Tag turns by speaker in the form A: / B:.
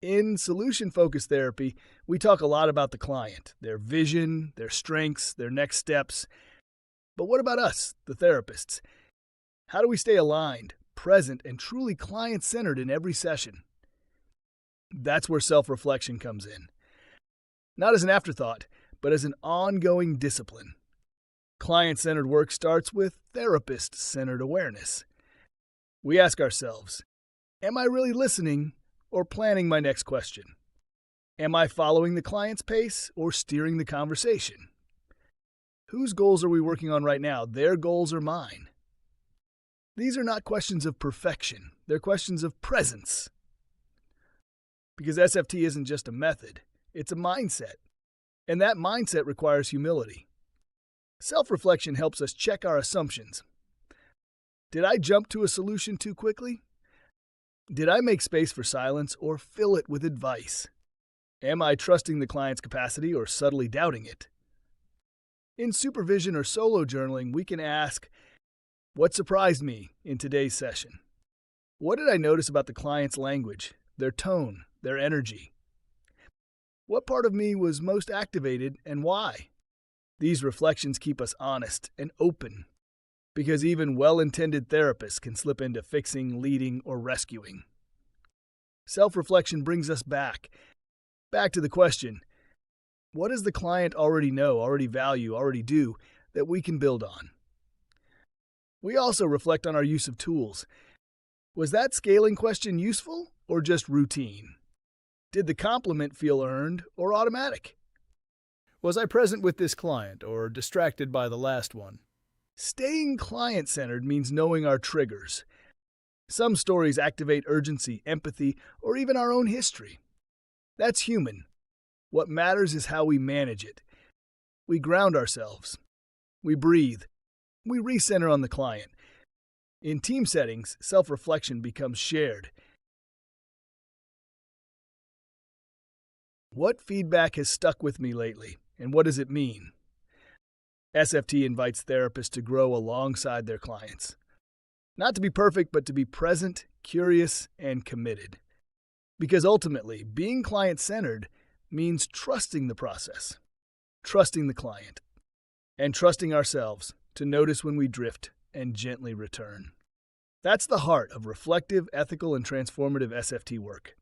A: In solution-focused therapy, we talk a lot about the client, their vision, their strengths, their next steps. But what about us, the therapists? How do we stay aligned, present, and truly client-centered in every session? That's where self-reflection comes in. Not as an afterthought, but as an ongoing discipline. Client-centered work starts with therapist-centered awareness. We ask ourselves, am I really listening or planning my next question? Am I following the client's pace or steering the conversation? Whose goals are we working on right now, their goals or mine? These are not questions of perfection, they're questions of presence. Because SFT isn't just a method, it's a mindset. And that mindset requires humility. Self-reflection helps us check our assumptions. Did I jump to a solution too quickly? Did I make space for silence or fill it with advice? Am I trusting the client's capacity or subtly doubting it? In supervision or solo journaling, we can ask, what surprised me in today's session? What did I notice about the client's language, their tone, their energy? What part of me was most activated and why? These reflections keep us honest and open, because even well-intended therapists can slip into fixing, leading, or rescuing. Self-reflection brings us back to the question, what does the client already know, already value, already do that we can build on? We also reflect on our use of tools. Was that scaling question useful or just routine? Did the compliment feel earned or automatic? Was I present with this client or distracted by the last one? Staying client-centered means knowing our triggers. Some stories activate urgency, empathy, or even our own history. That's human. What matters is how we manage it. We ground ourselves. We breathe. We recenter on the client. In team settings, self-reflection becomes shared. What feedback has stuck with me lately, and what does it mean? SFT invites therapists to grow alongside their clients. Not to be perfect, but to be present, curious, and committed. Because ultimately, being client-centered means trusting the process, trusting the client, and trusting ourselves to notice when we drift and gently return. That's the heart of reflective, ethical, and transformative SFT work.